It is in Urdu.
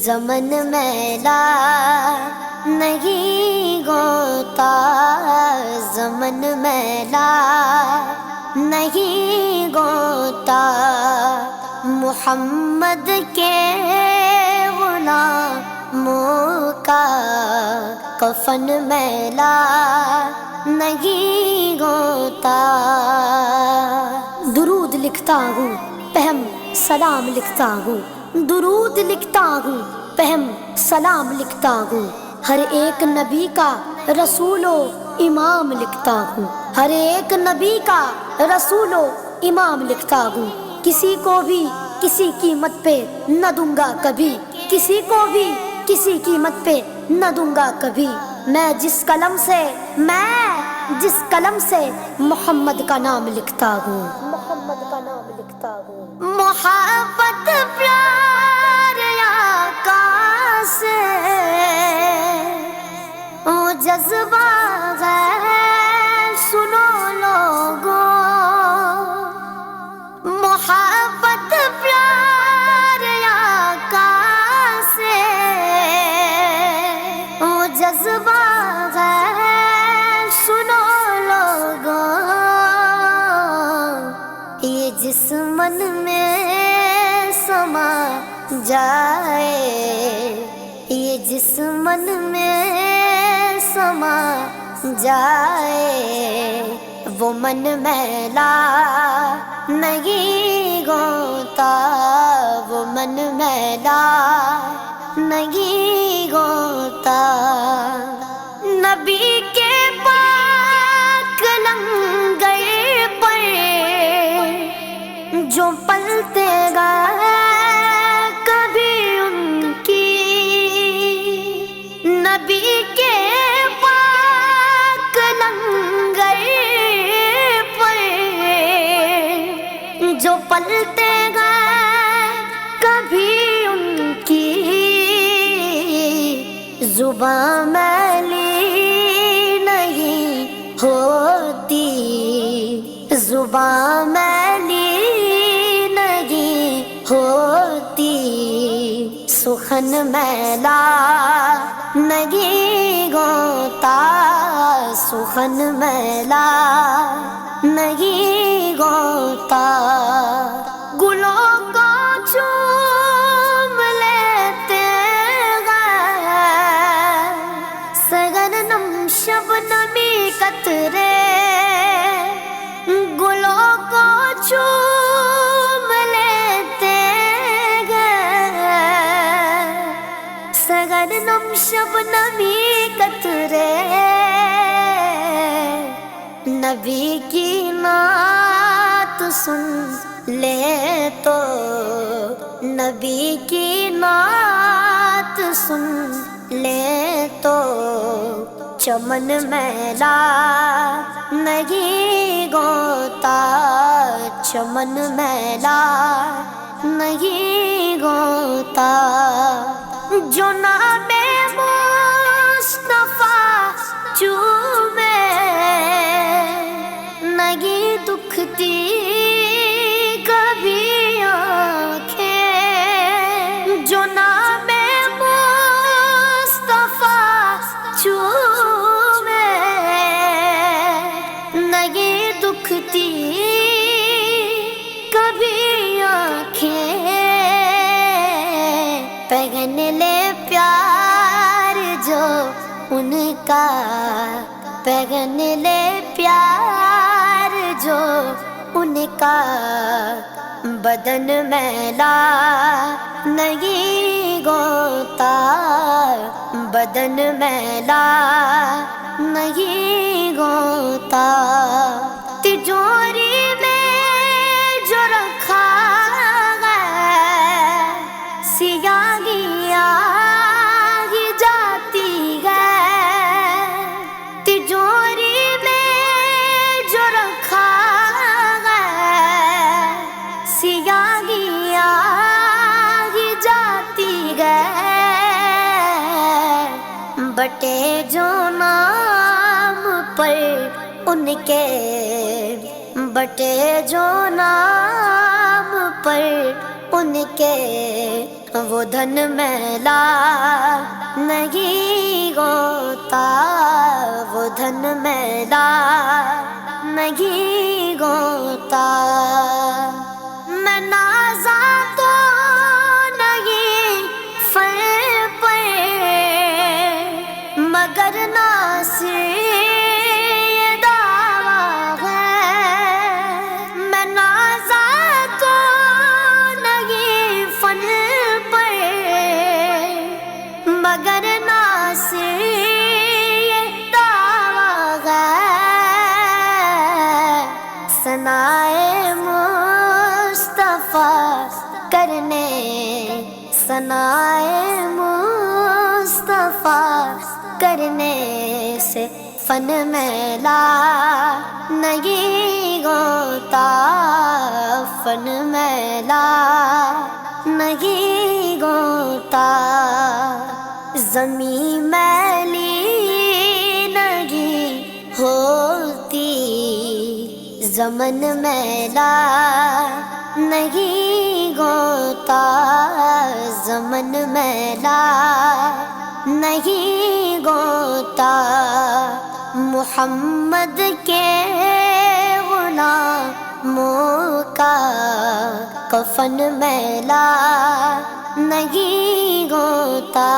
زمن میلا نہیں ہوتا، زمن میلا نہیں ہوتا، محمد کے غلاموں کا کفن میلا نہیں ہوتا۔ درود لکھتا ہوں پہم سلام لکھتا ہوں، درود لکھتا ہوں پہم سلام لکھتا ہوں، ہر ایک نبی کا رسول و امام لکھتا ہوں، ہر ایک نبی کا رسول و امام لکھتا ہوں، کسی کو بھی کسی قیمت پہ نہ دوں گا کبھی، کسی کو بھی کسی قیمت پہ نہ دوں گا کبھی، میں جس قلم سے محمد کا نام لکھتا ہوں، محمد کا نام لکھتا ہوں۔ محبت پیار آقا سے وہ جذبہ ہے سنو لوگوں، محبت پیار آقا سے وہ جذبہ ہے سنو لوگوں، یہ جس من میں سما جائے، یہ جس من میں سما جائے، وہ من میلا نہیں ہوتا، وہ من میلا نہیں ہوتا۔ نبی کے پاک لنگر پر جو پلتے گئے کبھی ان کی، نبی کے پاک لنگر پر جو پلتے گئے کبھی ان کی، زبان میلی نہیں ہوتی، زبان میلی نہیں ہوتی، سخن میلا نہیں ہوتا، سخن میلا نہیں ہوتا، گلوں کو چوم لیتے ہیں سرگرم شبنمی قطرے، گلوں کو چوم لیتے ہیں سرگرم شبنمی قطرے، نبی کی نعت سن لے تو، نبی کی نعت سن لے تو، چمن میلا نہیں ہوتا، چمن میلا نہیں ہوتا، جو نام مصطفیٰ چومے نہیں دکھتی کبھی آنکھیں، جو نام مصطفیٰ چومے نہیں دکھتی کبھی آنکھیں، پہن لے پیار جو ان کا، پہن لے پیار جو ان کا، بدن میلا نہیں ہوتا، بدن میلا نہیں ہوتا، تجوری میں جو رکھا ہے سیاہی آ ہی جاتی ہے، تجوری میں جو رکھا ہے سیاہی آ ہی جاتی ہے، بٹے جو نام پر ان کے، بٹے جو نام پر ان کے وہ دھن میلا نہیں ہوتا، وہ دھن میلا نہیں ہوتا۔ میں نازا تو نہیں فر پہ، مگر ناصر یہ دعویٰ ہے۔ میں نازا تو نہیں فن پہ، مگر ناصر یہ دعویٰ ہے۔ ثنائے مصطفیٰ کرنے، ثنائے مصطفیٰ کرنے سے فن میلا نہیں ہوتا، فن میلا نہیں ہوتا۔ زمین میلی نہیں ہوتی، زمن میلا نہیں ہوتا، زمن میلا نہیں ہوتا۔ محمد کے غلاموں کا کفن میلا نہیں ہوتا۔